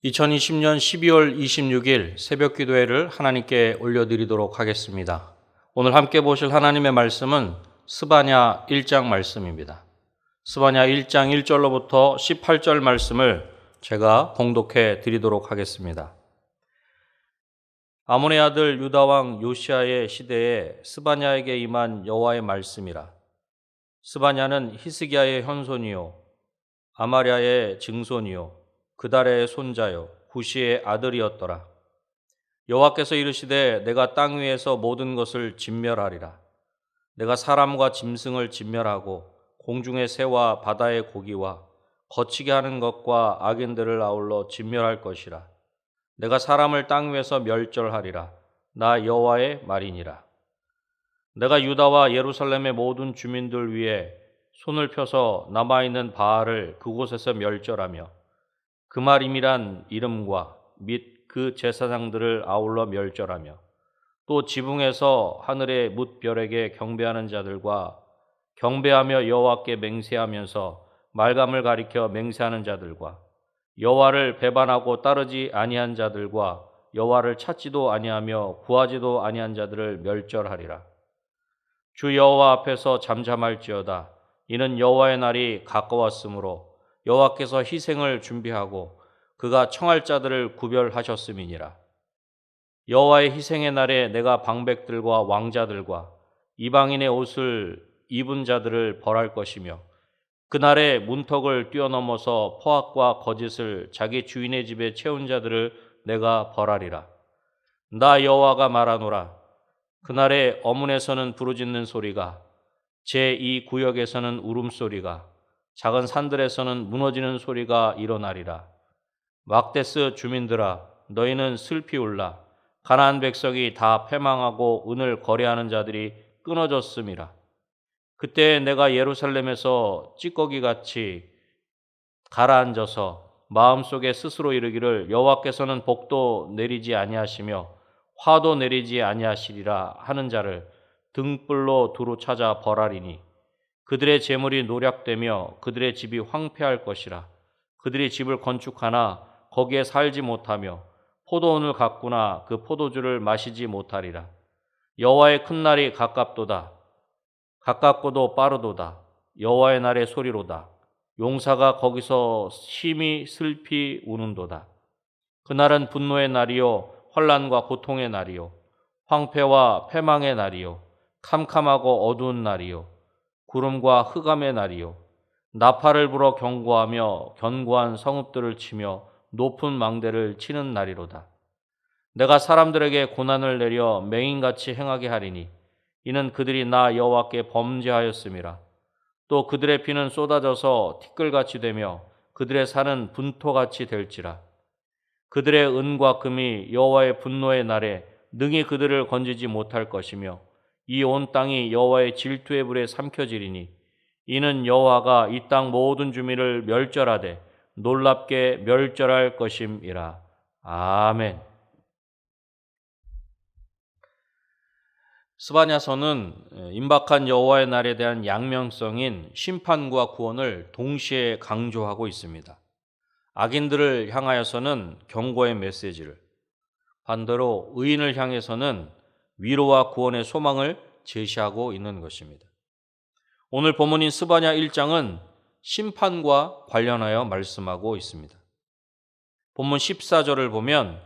2020년 12월 26일 새벽 기도회를 하나님께 올려드리도록 하겠습니다. 오늘 함께 보실 하나님의 말씀은 스바냐 1장 말씀입니다. 스바냐 1장 1절로부터 18절 말씀을 제가 봉독해 드리도록 하겠습니다. 아몬의 아들 유다 왕 요시야의 시대에 스바냐에게 임한 여호와의 말씀이라. 스바냐는 히스기야의 현손이요 아마랴의 증손이요 그달의 손자요 구시의 아들이었더라. 여호와께서 이르시되 내가 땅 위에서 모든 것을 진멸하리라. 내가 사람과 짐승을 진멸하고 공중의 새와 바다의 고기와 거치게 하는 것과 악인들을 아울러 진멸할 것이라. 내가 사람을 땅 위에서 멸절하리라. 나 여호와의 말이니라. 내가 유다와 예루살렘의 모든 주민들 위에 손을 펴서 남아있는 바알을 그곳에서 멸절하며 그마림이란 이름과 및 그 제사장들을 아울러 멸절하며 또 지붕에서 하늘의 뭇별에게 경배하는 자들과 경배하며 여호와께 맹세하면서 말감을 가리켜 맹세하는 자들과 여호와를 배반하고 따르지 아니한 자들과 여호와를 찾지도 아니하며 구하지도 아니한 자들을 멸절하리라. 주 여호와 앞에서 잠잠할지어다. 이는 여호와의 날이 가까웠으므로 여호와께서 희생을 준비하고 그가 청할 자들을 구별하셨음이니라. 여호와의 희생의 날에 내가 방백들과 왕자들과 이방인의 옷을 입은 자들을 벌할 것이며 그날에 문턱을 뛰어넘어서 포악과 거짓을 자기 주인의 집에 채운 자들을 내가 벌하리라. 나 여호와가 말하노라. 그날에 어문에서는 부르짖는 소리가 제2 구역에서는 울음소리가 작은 산들에서는 무너지는 소리가 일어나리라. 막데스 주민들아 너희는 슬피 울라. 가나안 백성이 다 패망하고 은을 거래하는 자들이 끊어졌음이라. 그때 내가 예루살렘에서 찌꺼기같이 가라앉아서 마음속에 스스로 이르기를 여호와께서는 복도 내리지 아니하시며 화도 내리지 아니하시리라 하는 자를 등불로 두루 찾아 벌하리니 그들의 재물이 노략되며 그들의 집이 황폐할 것이라. 그들이 집을 건축하나 거기에 살지 못하며 포도원을 가꾸나 그 포도주를 마시지 못하리라. 여호와의 큰 날이 가깝도다. 가깝고도 빠르도다. 여호와의 날의 소리로다. 용사가 거기서 심히 슬피 우는도다. 그날은 분노의 날이요 환난과 고통의 날이요 황폐와 패망의 날이요 캄캄하고 어두운 날이요 구름과 흑암의 날이요 나팔을 불어 경고하며 견고한 성읍들을 치며 높은 망대를 치는 날이로다. 내가 사람들에게 고난을 내려 맹인같이 행하게 하리니 이는 그들이 나 여호와께 범죄하였음이라. 또 그들의 피는 쏟아져서 티끌같이 되며 그들의 살은 분토같이 될지라. 그들의 은과 금이 여호와의 분노의 날에 능히 그들을 건지지 못할 것이며 이 온 땅이 여호와의 질투의 불에 삼켜지리니 이는 여호와가 이 땅 모든 주민을 멸절하되 놀랍게 멸절할 것임이라. 아멘. 스바냐서는 임박한 여호와의 날에 대한 양면성인 심판과 구원을 동시에 강조하고 있습니다. 악인들을 향하여서는 경고의 메시지를, 반대로 의인을 향해서는 위로와 구원의 소망을 제시하고 있는 것입니다. 오늘 본문인 스바냐 1장은 심판과 관련하여 말씀하고 있습니다. 본문 14절을 보면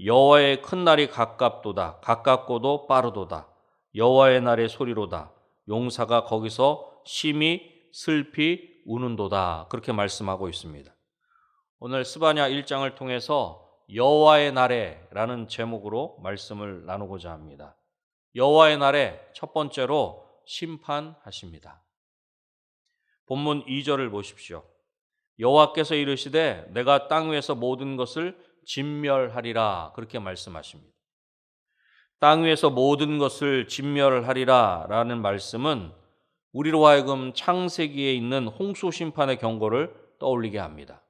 여호와의 큰 날이 가깝도다. 가깝고도 빠르도다. 여호와의 날의 소리로다. 용사가 거기서 심히 슬피 우는도다. 그렇게 말씀하고 있습니다. 오늘 스바냐 1장을 통해서 여호와의 날에라는 제목으로 말씀을 나누고자 합니다. 여호와의 날에 첫 번째로 심판하십니다. 본문 2절을 보십시오. 여호와께서 이르시되 내가 땅 위에서 모든 것을 진멸하리라 그렇게 말씀하십니다. 땅 위에서 모든 것을 진멸하리라 라는 말씀은 우리로 하여금 창세기에 있는 홍수 심판의 경고를 떠올리게 합니다.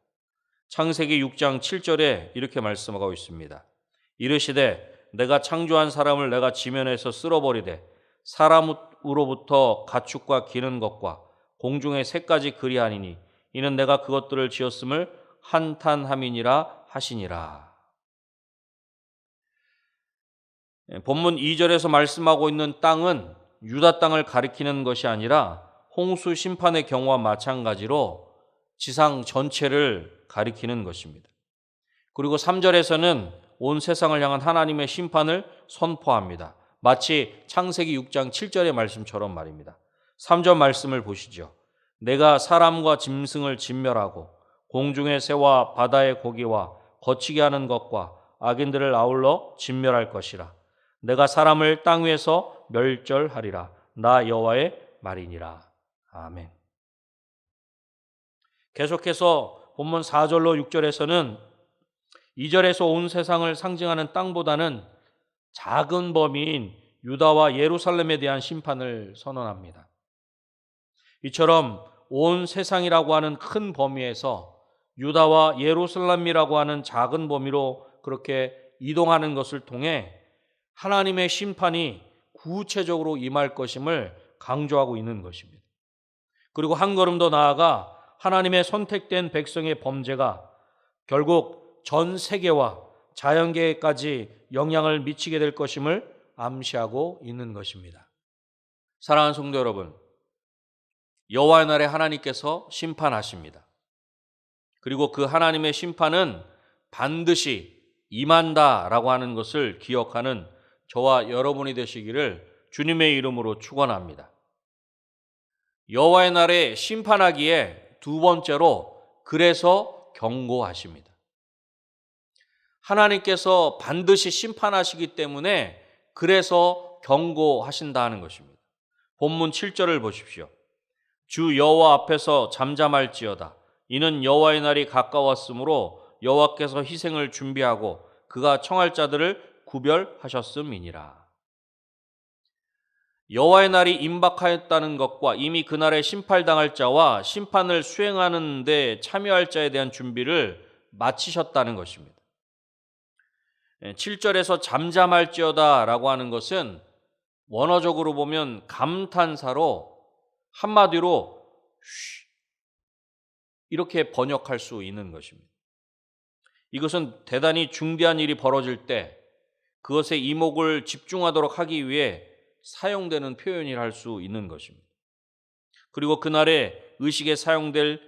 창세기 6장 7절에 이렇게 말씀하고 있습니다. 이르시되 내가 창조한 사람을 내가 지면에서 쓸어버리되 사람으로부터 가축과 기는 것과 공중의 새까지 그리하니니 이는 내가 그것들을 지었음을 한탄함이니라 하시니라. 본문 2절에서 말씀하고 있는 땅은 유다 땅을 가리키는 것이 아니라 홍수 심판의 경우와 마찬가지로 지상 전체를 가리키는 것입니다. 그리고 3절에서는 온 세상을 향한 하나님의 심판을 선포합니다. 마치 창세기 6장 7절의 말씀처럼 말입니다. 3절 말씀을 보시죠. 내가 사람과 짐승을 진멸하고 공중의 새와 바다의 고기와 거치게 하는 것과 악인들을 아울러 진멸할 것이라. 내가 사람을 땅 위에서 멸절하리라. 나 여호와의 말이니라. 아멘. 계속해서 본문 4절로 6절에서는 2절에서 온 세상을 상징하는 땅보다는 작은 범위인 유다와 예루살렘에 대한 심판을 선언합니다. 이처럼 온 세상이라고 하는 큰 범위에서 유다와 예루살렘이라고 하는 작은 범위로 그렇게 이동하는 것을 통해 하나님의 심판이 구체적으로 임할 것임을 강조하고 있는 것입니다. 그리고 한 걸음 더 나아가 하나님의 선택된 백성의 범죄가 결국 전 세계와 자연계에까지 영향을 미치게 될 것임을 암시하고 있는 것입니다. 사랑하는 성도 여러분, 여호와의 날에 하나님께서 심판하십니다. 그리고 그 하나님의 심판은 반드시 임한다라고 하는 것을 기억하는 저와 여러분이 되시기를 주님의 이름으로 축원합니다. 여호와의 날에 심판하기에 두 번째로 그래서 경고하십니다. 하나님께서 반드시 심판하시기 때문에 그래서 경고하신다는 것입니다. 본문 7절을 보십시오. 주 여호와 앞에서 잠잠할지어다. 이는 여호와의 날이 가까웠으므로 여호와께서 희생을 준비하고 그가 청할 자들을 구별하셨음이니라. 여호와의 날이 임박하였다는 것과 이미 그날에 심판당할 자와 심판을 수행하는 데 참여할 자에 대한 준비를 마치셨다는 것입니다. 7절에서 잠잠할지어다 라고 하는 것은 원어적으로 보면 감탄사로 한마디로 이렇게 번역할 수 있는 것입니다. 이것은 대단히 중대한 일이 벌어질 때 그것에 이목을 집중하도록 하기 위해 사용되는 표현이라 할 수 있는 것입니다. 그리고 그날에 의식에 사용될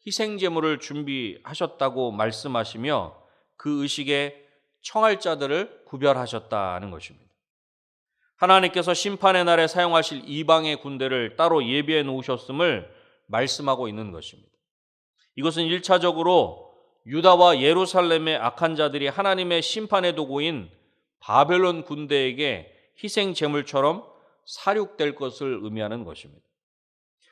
희생제물을 준비하셨다고 말씀하시며 그 의식에 청할 자들을 구별하셨다는 것입니다. 하나님께서 심판의 날에 사용하실 이방의 군대를 따로 예비해 놓으셨음을 말씀하고 있는 것입니다. 이것은 1차적으로 유다와 예루살렘의 악한 자들이 하나님의 심판의 도구인 바벨론 군대에게 희생 제물처럼 사륙될 것을 의미하는 것입니다.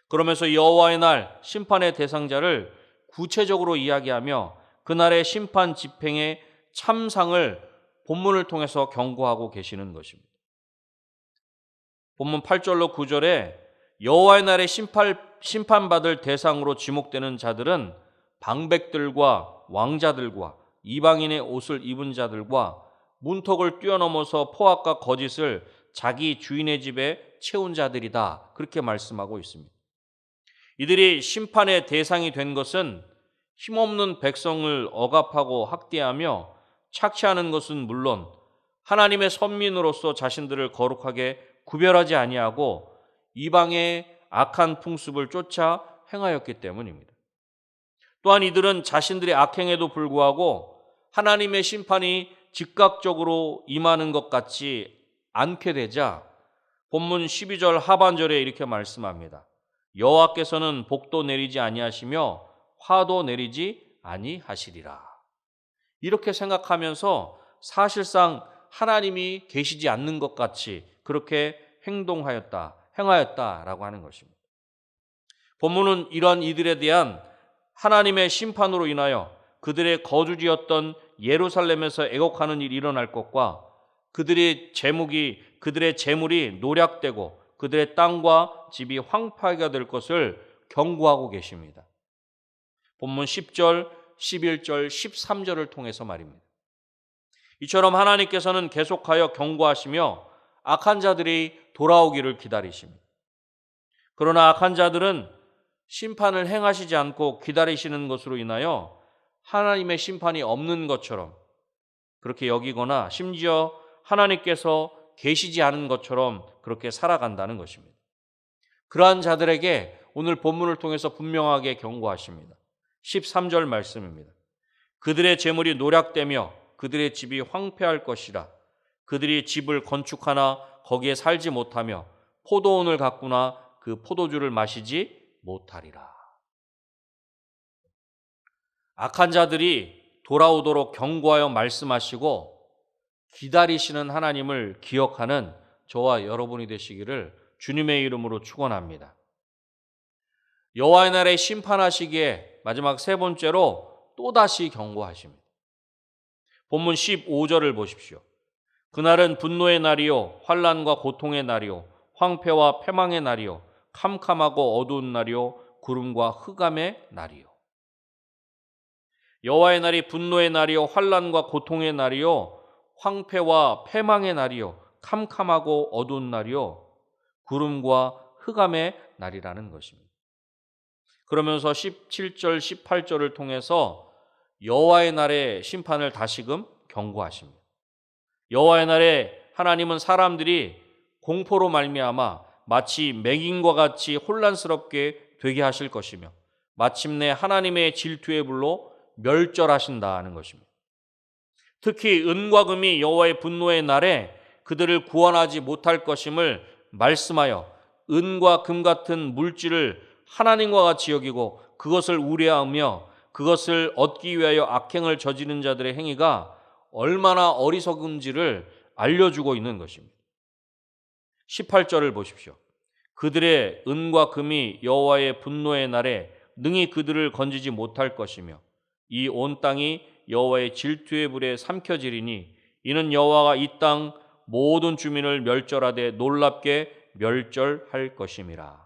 그러면서 여호와의 날 심판의 대상자를 구체적으로 이야기하며 그날의 심판 집행의 참상을 본문을 통해서 경고하고 계시는 것입니다. 본문 8절로 9절에 여호와의 날에 심판받을 대상으로 지목되는 자들은 방백들과 왕자들과 이방인의 옷을 입은 자들과 문턱을 뛰어넘어서 포악과 거짓을 자기 주인의 집에 채운 자들이다. 그렇게 말씀하고 있습니다. 이들이 심판의 대상이 된 것은 힘없는 백성을 억압하고 학대하며 착취하는 것은 물론 하나님의 선민으로서 자신들을 거룩하게 구별하지 아니하고 이방의 악한 풍습을 쫓아 행하였기 때문입니다. 또한 이들은 자신들의 악행에도 불구하고 하나님의 심판이 즉각적으로 임하는 것 같지 않게 되자 본문 12절 하반절에 이렇게 말씀합니다. 여호와께서는 복도 내리지 아니하시며 화도 내리지 아니하시리라. 이렇게 생각하면서 사실상 하나님이 계시지 않는 것 같이 그렇게 행하였다라고 하는 것입니다. 본문은 이러한 이들에 대한 하나님의 심판으로 인하여 그들의 거주지였던 예루살렘에서 애곡하는 일이 일어날 것과 그들의 재물이 노략되고 그들의 땅과 집이 황폐하게 될 것을 경고하고 계십니다. 본문 10절, 11절, 13절을 통해서 말입니다. 이처럼 하나님께서는 계속하여 경고하시며 악한 자들이 돌아오기를 기다리십니다. 그러나 악한 자들은 심판을 행하시지 않고 기다리시는 것으로 인하여 하나님의 심판이 없는 것처럼 그렇게 여기거나 심지어 하나님께서 계시지 않은 것처럼 그렇게 살아간다는 것입니다. 그러한 자들에게 오늘 본문을 통해서 분명하게 경고하십니다. 13절 말씀입니다. 그들의 재물이 노략되며 그들의 집이 황폐할 것이라. 그들이 집을 건축하나 거기에 살지 못하며 포도원을 가꾸나 그 포도주를 마시지 못하리라. 악한 자들이 돌아오도록 경고하여 말씀하시고 기다리시는 하나님을 기억하는 저와 여러분이 되시기를 주님의 이름으로 축원합니다. 여호와의 날에 심판하시기에 마지막 세 번째로 또다시 경고하십니다. 본문 15절을 보십시오. 그날은 분노의 날이요 환난과 고통의 날이요 황폐와 패망의 날이요 캄캄하고 어두운 날이요 구름과 흑암의 날이요. 여호와의 날이 분노의 날이요 환난과 고통의 날이요 황폐와 패망의 날이요 캄캄하고 어두운 날이요 구름과 흑암의 날이라는 것입니다. 그러면서 17절 18절을 통해서 여호와의 날의 심판을 다시금 경고하십니다. 여호와의 날에 하나님은 사람들이 공포로 말미암아 마치 맹인과 같이 혼란스럽게 되게 하실 것이며 마침내 하나님의 질투의 불로 멸절하신다는 것입니다. 특히 은과 금이 여호와의 분노의 날에 그들을 구원하지 못할 것임을 말씀하여 은과 금 같은 물질을 하나님과 같이 여기고 그것을 우려하며 그것을 얻기 위하여 악행을 저지르는 자들의 행위가 얼마나 어리석은지를 알려주고 있는 것입니다. 18절을 보십시오. 그들의 은과 금이 여호와의 분노의 날에 능히 그들을 건지지 못할 것이며 이 온 땅이 여호와의 질투의 불에 삼켜지리니 이는 여호와가 이 땅 모든 주민을 멸절하되 놀랍게 멸절할 것임이라.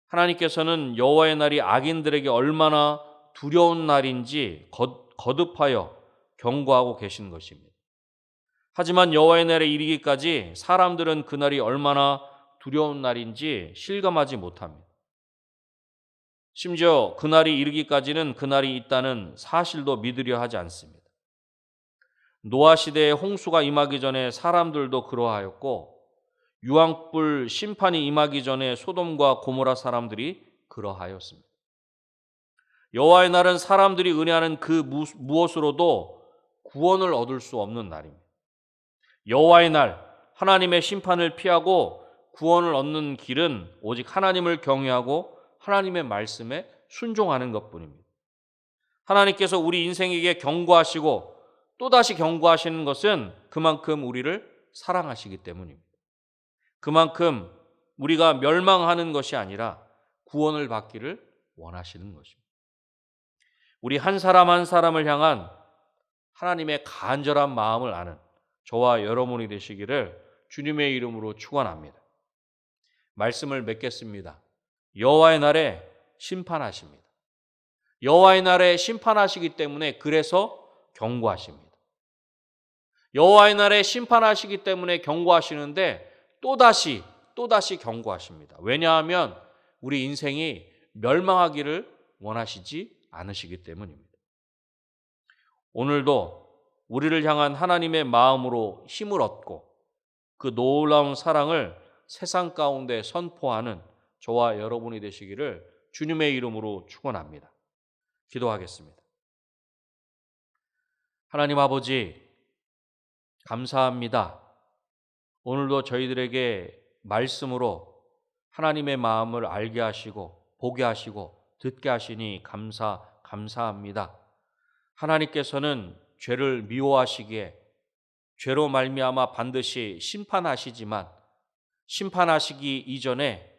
하나님께서는 여호와의 날이 악인들에게 얼마나 두려운 날인지 거듭하여 경고하고 계신 것입니다. 하지만 여호와의 날에 이르기까지 사람들은 그날이 얼마나 두려운 날인지 실감하지 못합니다. 심지어 그날이 이르기까지는 그날이 있다는 사실도 믿으려 하지 않습니다. 노아 시대에 홍수가 임하기 전에 사람들도 그러하였고 유황불 심판이 임하기 전에 소돔과 고모라 사람들이 그러하였습니다. 여호와의 날은 사람들이 은혜하는 그 무엇으로도 구원을 얻을 수 없는 날입니다. 여호와의 날, 하나님의 심판을 피하고 구원을 얻는 길은 오직 하나님을 경외하고 하나님의 말씀에 순종하는 것뿐입니다. 하나님께서 우리 인생에게 경고하시고 또다시 경고하시는 것은 그만큼 우리를 사랑하시기 때문입니다. 그만큼 우리가 멸망하는 것이 아니라 구원을 받기를 원하시는 것입니다. 우리 한 사람 한 사람을 향한 하나님의 간절한 마음을 아는 저와 여러분이 되시기를 주님의 이름으로 축원합니다. 말씀을 맺겠습니다. 여호와의 날에 심판하십니다. 여호와의 날에 심판하시기 때문에 그래서 경고하십니다. 여호와의 날에 심판하시기 때문에 경고하시는데 또다시 경고하십니다. 왜냐하면 우리 인생이 멸망하기를 원하시지 않으시기 때문입니다. 오늘도 우리를 향한 하나님의 마음으로 힘을 얻고 그 놀라운 사랑을 세상 가운데 선포하는 저와 여러분이 되시기를 주님의 이름으로 축원합니다. 기도하겠습니다. 하나님 아버지 감사합니다. 오늘도 저희들에게 말씀으로 하나님의 마음을 알게 하시고 보게 하시고 듣게 하시니 감사합니다. 하나님께서는 죄를 미워하시기에 죄로 말미암아 반드시 심판하시지만 심판하시기 이전에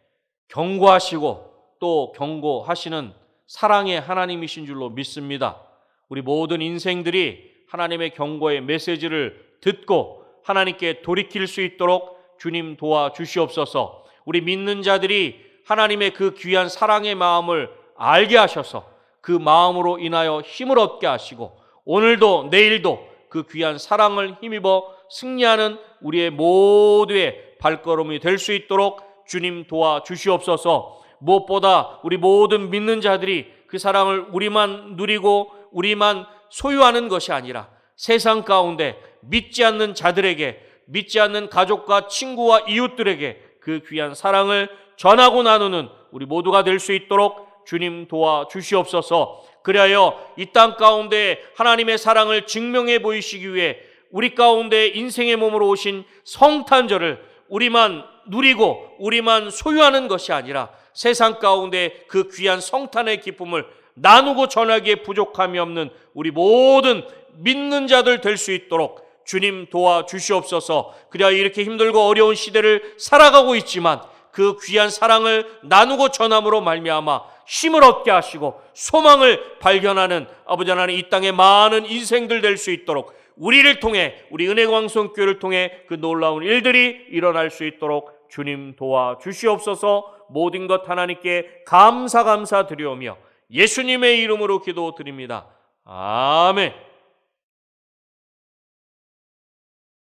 경고하시고 또 경고하시는 사랑의 하나님이신 줄로 믿습니다. 우리 모든 인생들이 하나님의 경고의 메시지를 듣고 하나님께 돌이킬 수 있도록 주님 도와주시옵소서. 우리 믿는 자들이 하나님의 그 귀한 사랑의 마음을 알게 하셔서 그 마음으로 인하여 힘을 얻게 하시고 오늘도 내일도 그 귀한 사랑을 힘입어 승리하는 우리의 모두의 발걸음이 될 수 있도록 주님 도와주시옵소서. 무엇보다 우리 모든 믿는 자들이 그 사랑을 우리만 누리고 우리만 소유하는 것이 아니라 세상 가운데 믿지 않는 자들에게, 믿지 않는 가족과 친구와 이웃들에게 그 귀한 사랑을 전하고 나누는 우리 모두가 될 수 있도록 주님 도와주시옵소서. 그리하여 이 땅 가운데 하나님의 사랑을 증명해 보이시기 위해 우리 가운데 인생의 몸으로 오신 성탄절을 우리만 누리고 우리만 소유하는 것이 아니라 세상 가운데 그 귀한 성탄의 기쁨을 나누고 전하기에 부족함이 없는 우리 모든 믿는 자들 될 수 있도록 주님 도와주시옵소서. 그리하여 이렇게 힘들고 어려운 시대를 살아가고 있지만 그 귀한 사랑을 나누고 전함으로 말미암아 힘을 얻게 하시고 소망을 발견하는 아버지 하나님, 이 땅에 많은 인생들 될 수 있도록 우리를 통해, 우리 은혜광성교회를 통해 그 놀라운 일들이 일어날 수 있도록 주님 도와주시옵소서. 모든 것 하나님께 감사드리오며 예수님의 이름으로 기도드립니다. 아멘.